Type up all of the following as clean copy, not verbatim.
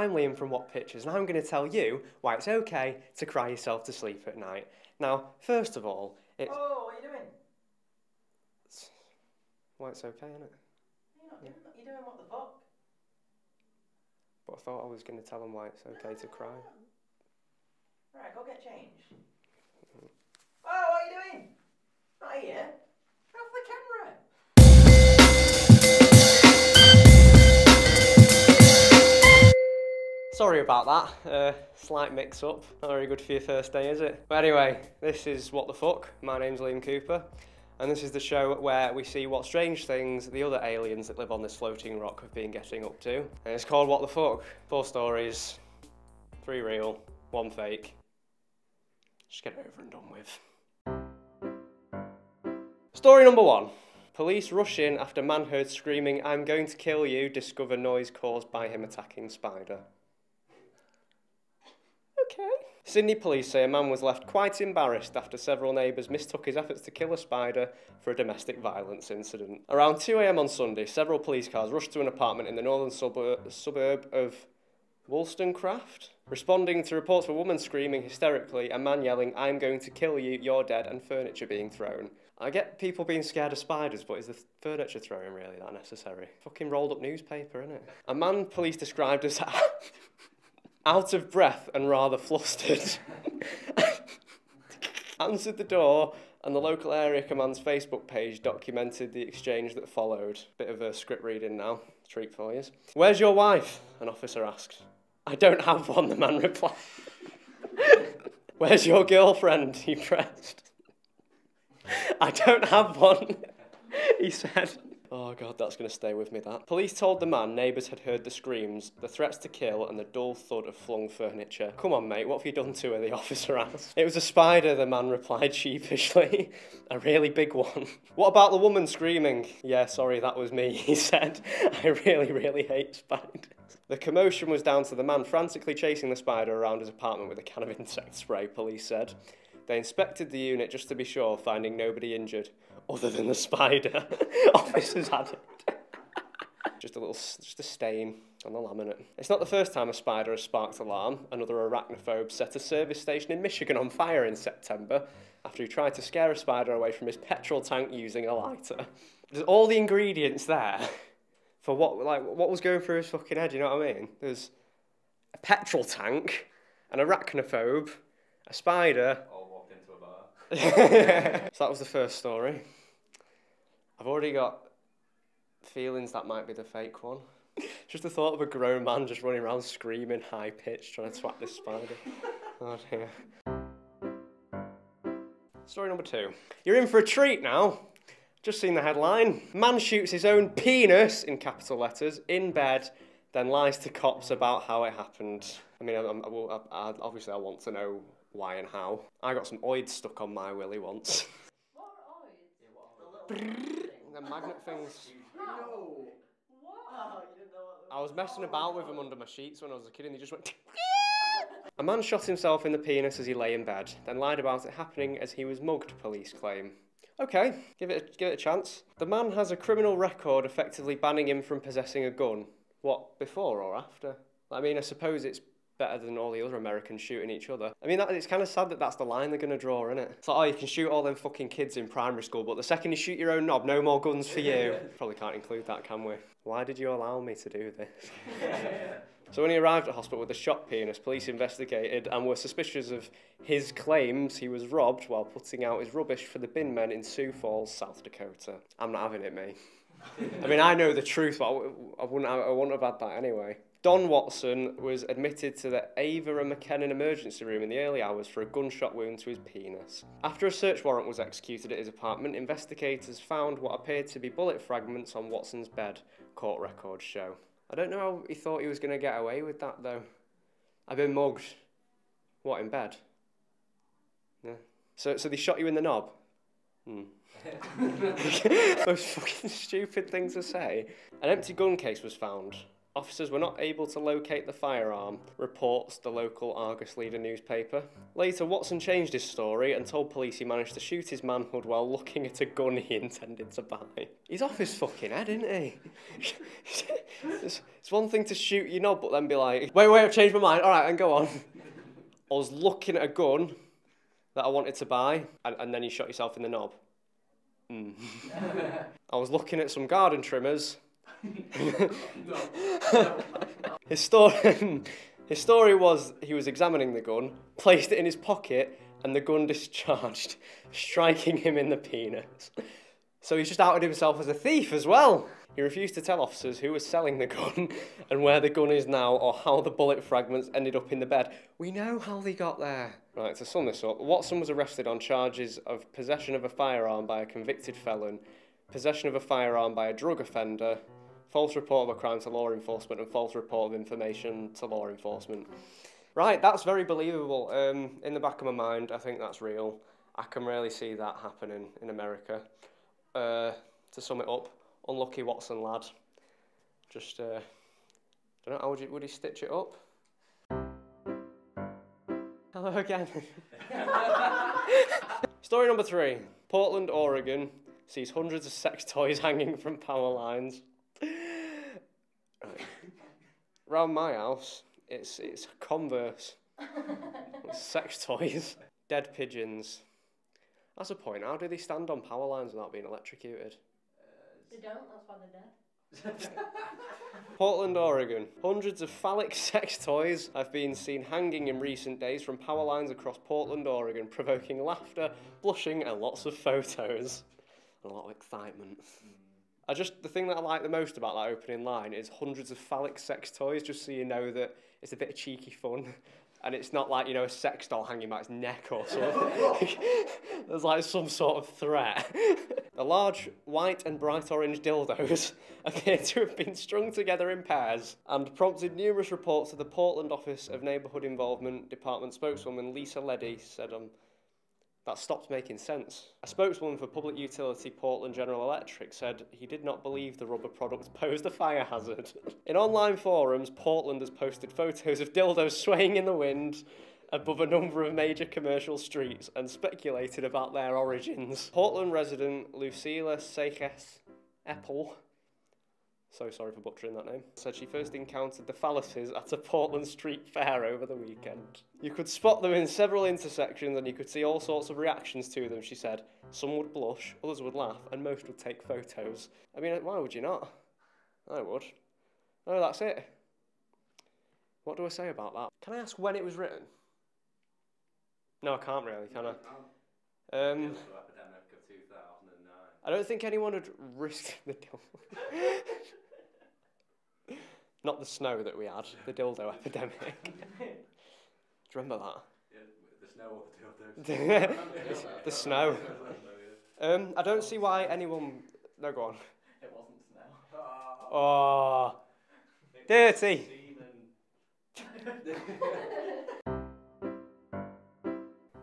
I'm Liam from What Pictures, and I'm going to tell you why it's okay to cry yourself to sleep at night. Now, first of all, it's... Oh, what are you doing? Why it's okay, isn't it? You're doing what the fuck? But I thought I was going to tell them why it's okay to cry. Right, go get changed. Oh, what are you doing? Not here. Off the camera. Sorry about that, slight mix-up. Not very good for your first day, is it? But anyway, this is What the Fuck. My name's Liam Cooper, and this is the show where we see what strange things the other aliens that live on this floating rock have been getting up to. And it's called What the Fuck. 4 stories, 3 real, 1 fake. Just get it over and done with. Story number 1. Police rush in after man heard screaming, "I'm going to kill you," discover noise caused by him attacking spider. Okay. Sydney police say a man was left quite embarrassed after several neighbours mistook his efforts to kill a spider for a domestic violence incident. Around 2 AM on Sunday, several police cars rushed to an apartment in the northern suburb of Wollstonecraft, responding to reports of a woman screaming hysterically, a man yelling, "I'm going to kill you, you're dead," and furniture being thrown. I get people being scared of spiders, but is the furniture throwing really that necessary? Fucking rolled up newspaper, innit? A man police described as out of breath and rather flustered answered the door, and the local area command's Facebook page documented the exchange that followed. Bit of a script reading now, treat for you. "Where's your wife?" an officer asked. "I don't have one," the man replied. "Where's your girlfriend?" he pressed. "I don't have one," he said. Oh God, that's going to stay with me, that. Police told the man neighbours had heard the screams, the threats to kill, and the dull thud of flung furniture. "Come on, mate, what have you done to her?" the officer asked. "It was a spider," the man replied sheepishly. "A really big one." "What about the woman screaming?" "Yeah, sorry, that was me," he said. "I really hate spiders." The commotion was down to the man frantically chasing the spider around his apartment with a can of insect spray, police said. They inspected the unit just to be sure, finding nobody injured, other than the spider. Officers had it. Just a stain on the laminate. It's not the first time a spider has sparked alarm. Another arachnophobe set a service station in Michigan on fire in September after he tried to scare a spider away from his petrol tank using a lighter. There's all the ingredients there for what was going through his fucking head, you know what I mean? There's a petrol tank, an arachnophobe, a spider. All walked into a bar. So that was the first story. I've already got feelings that might be the fake one. Just the thought of a grown man just running around screaming high pitched trying to swat this spider. Oh dear. Story number 2. You're in for a treat now. Just seen the headline. Man shoots his own penis, in capital letters, in bed, then lies to cops about how it happened. I mean, obviously I want to know why and how. I got some oids stuck on my willy once. What are oids? The magnet things. No. What? Oh, you didn't know what I was messing about with them under my sheets when I was a kid and they just went... A man shot himself in the penis as he lay in bed, then lied about it happening as he was mugged, police claim. Okay, give it a chance. The man has a criminal record effectively banning him from possessing a gun. What, before or after? I mean, I suppose it's better than all the other Americans shooting each other. I mean, it's kind of sad that that's the line they're going to draw, isn't it? It's like, oh, you can shoot all them fucking kids in primary school, but the second you shoot your own knob, no more guns for you. Probably can't include that, can we? Why did you allow me to do this? So when he arrived at hospital with a shot penis, police investigated and were suspicious of his claims he was robbed while putting out his rubbish for the bin men in Sioux Falls, South Dakota. I'm not having it, mate. I mean, I know the truth, but I wouldn't have had that anyway. Don Watson was admitted to the Ava and McKinnon emergency room in the early hours for a gunshot wound to his penis. After a search warrant was executed at his apartment, investigators found what appeared to be bullet fragments on Watson's bed, court records show. I don't know how he thought he was going to get away with that, though. I've been mugged. What, in bed? Yeah. So they shot you in the knob? Most fucking stupid thing to say. An empty gun case was found Officers were not able to locate the firearm, reports the local Argus Leader newspaper. Later, Watson changed his story and told police he managed to shoot his manhood while looking at a gun he intended to buy. He's off his fucking head, isn't he? It's one thing to shoot your knob, but then be like, wait, I've changed my mind, alright, and go on. I was looking at a gun that I wanted to buy, and then you shot yourself in the knob. I was looking at some garden trimmers. His story was he was examining the gun, placed it in his pocket, and the gun discharged, striking him in the penis. So he's just outed himself as a thief as well. He refused to tell officers who was selling the gun and where the gun is now or how the bullet fragments ended up in the bed. We know how they got there. Right, to sum this up, Watson was arrested on charges of possession of a firearm by a convicted felon, possession of a firearm by a drug offender, false report of a crime to law enforcement, and false report of information to law enforcement. Right, that's very believable. In the back of my mind, I think that's real. I can really see that happening in America. To sum it up, unlucky Watson lad. Just, don't know, how would he stitch it up? Hello again. Story number 3. Portland, Oregon sees hundreds of sex toys hanging from power lines. Right. Round my house, it's Converse. It's sex toys. Dead pigeons. That's a point. How do they stand on power lines without being electrocuted? They don't, that's why they're dead. Portland, Oregon. Hundreds of phallic sex toys have been seen hanging in recent days from power lines across Portland, Oregon, provoking laughter, blushing, and lots of photos. And a lot of excitement. The thing that I like the most about that opening line is hundreds of phallic sex toys, just so you know that it's a bit of cheeky fun. And it's not like, you know, a sex doll hanging by its neck or something. There's like some sort of threat. The large white and bright orange dildos appear to have been strung together in pairs and prompted numerous reports to the Portland Office of Neighbourhood Involvement Department spokeswoman Lisa Leddy said, that stopped making sense. A spokeswoman for public utility Portland General Electric said he did not believe the rubber product posed a fire hazard. In online forums, Portland has posted photos of dildos swaying in the wind above a number of major commercial streets and speculated about their origins. Portland resident Lucila Seiches Eppel, so sorry for butchering that name, said she first encountered the phalluses at a Portland street fair over the weekend. You could spot them in several intersections and you could see all sorts of reactions to them, she said. Some would blush, others would laugh, and most would take photos. I mean, why would you not? I would. No, that's it. What do I say about that? Can I ask when it was written? No, I can't really, can I? Epidemic of 2009. I don't think anyone would risk the dildo. Not the snow that we had, the dildo epidemic. Do you remember that? Yeah, the snow or the dildos? The snow. I don't see why anyone... No, go on. It wasn't snow. Oh, dirty.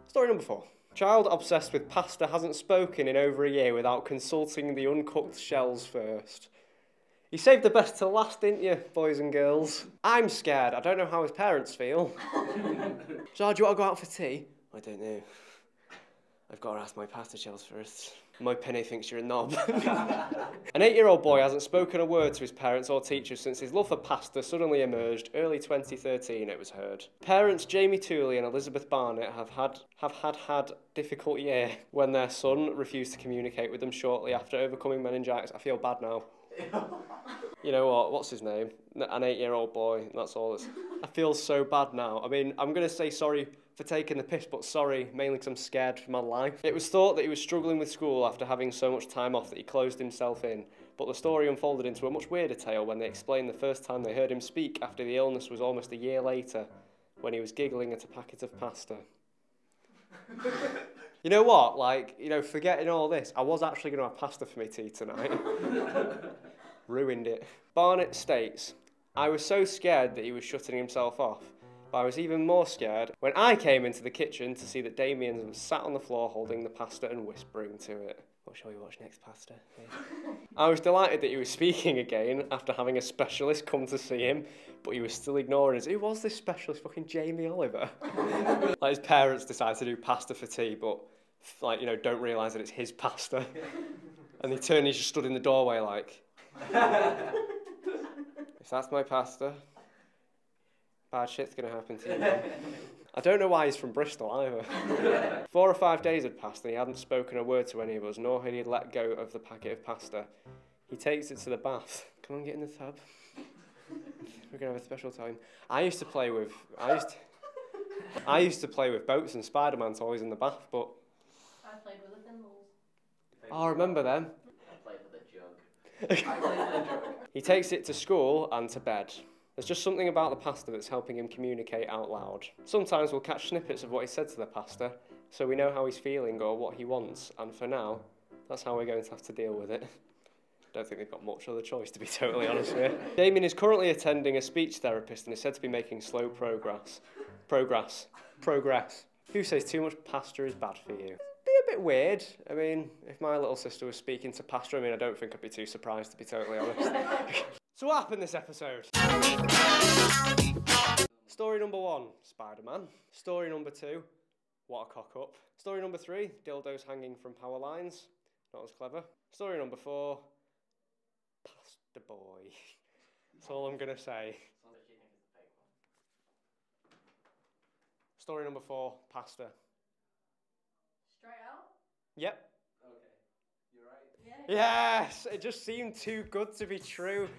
Story number 4. Child obsessed with pasta hasn't spoken in over a year without consulting the uncooked shells first. You saved the best to last, didn't you, boys and girls? I'm scared. I don't know how his parents feel. So, do you want to go out for tea? I don't know. I've got to ask my pasta shells first. My penny thinks you're a knob. An 8-year-old boy hasn't spoken a word to his parents or teachers since his love for pasta suddenly emerged. Early 2013, it was heard. Parents Jamie Tooley and Elizabeth Barnett have had difficult year when their son refused to communicate with them shortly after overcoming meningitis. I feel bad now. You know what? What's his name? An 8-year-old boy. That's all. I feel so bad now. I mean, I'm going to say sorry for taking the piss, but sorry, mainly because I'm scared for my life. It was thought that he was struggling with school after having so much time off that he closed himself in, but the story unfolded into a much weirder tale when they explained the first time they heard him speak after the illness was almost a year later, when he was giggling at a packet of pasta. You know what? Like, you know, forgetting all this, I was actually going to have pasta for my tea tonight. Ruined it. Barnett states, I was so scared that he was shutting himself off, but I was even more scared when I came into the kitchen to see that Damien was sat on the floor holding the pasta and whispering to it. What shall we watch next, Pastor? I was delighted that he was speaking again after having a specialist come to see him, but he was still ignoring us. Who was this specialist? Fucking Jamie Oliver. Like his parents decided to do pasta for tea, but like, you know, don't realise that it's his pasta. And he turned, he just stood in the doorway like, if that's my pasta, bad shit's gonna happen to you, Mum. I don't know why he's from Bristol either. 4 or 5 days had passed and he hadn't spoken a word to any of us, nor had he let go of the packet of pasta. He takes it to the bath. Come on, get in the tub. We're gonna have a special time. I used to play with boats and Spider-Man toys in the bath, but I played with the thimbles. oh, I remember them. I played with a jug. He takes it to school and to bed. There's just something about the pasta that's helping him communicate out loud. Sometimes we'll catch snippets of what he said to the pasta, so we know how he's feeling or what he wants, and for now, that's how we're going to have to deal with it. Don't think they've got much other choice, to be totally honest with you. Damien is currently attending a speech therapist and is said to be making slow progress. Who says too much pasta is bad for you? Be a bit weird. I mean, if my little sister was speaking to pasta, I mean, I don't think I'd be too surprised, to be totally honest. So what happened this episode? Story number 1, Spider-Man. Story number 2, what a cock up. Story number 3, dildos hanging from power lines. Not as clever. Story number 4, pasta boy. That's all I'm going to say. Story number 4, pasta. Straight out? Yep. Okay. You're right. Yeah. Yes! It just seemed too good to be true.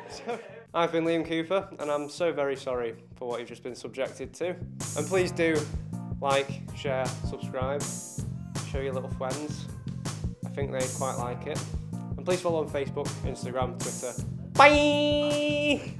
So, I've been Liam Cooper, and I'm so very sorry for what you've just been subjected to. And please do like, share, subscribe, show your little friends. I think they'd quite like it. And please follow on Facebook, Instagram, Twitter. Bye!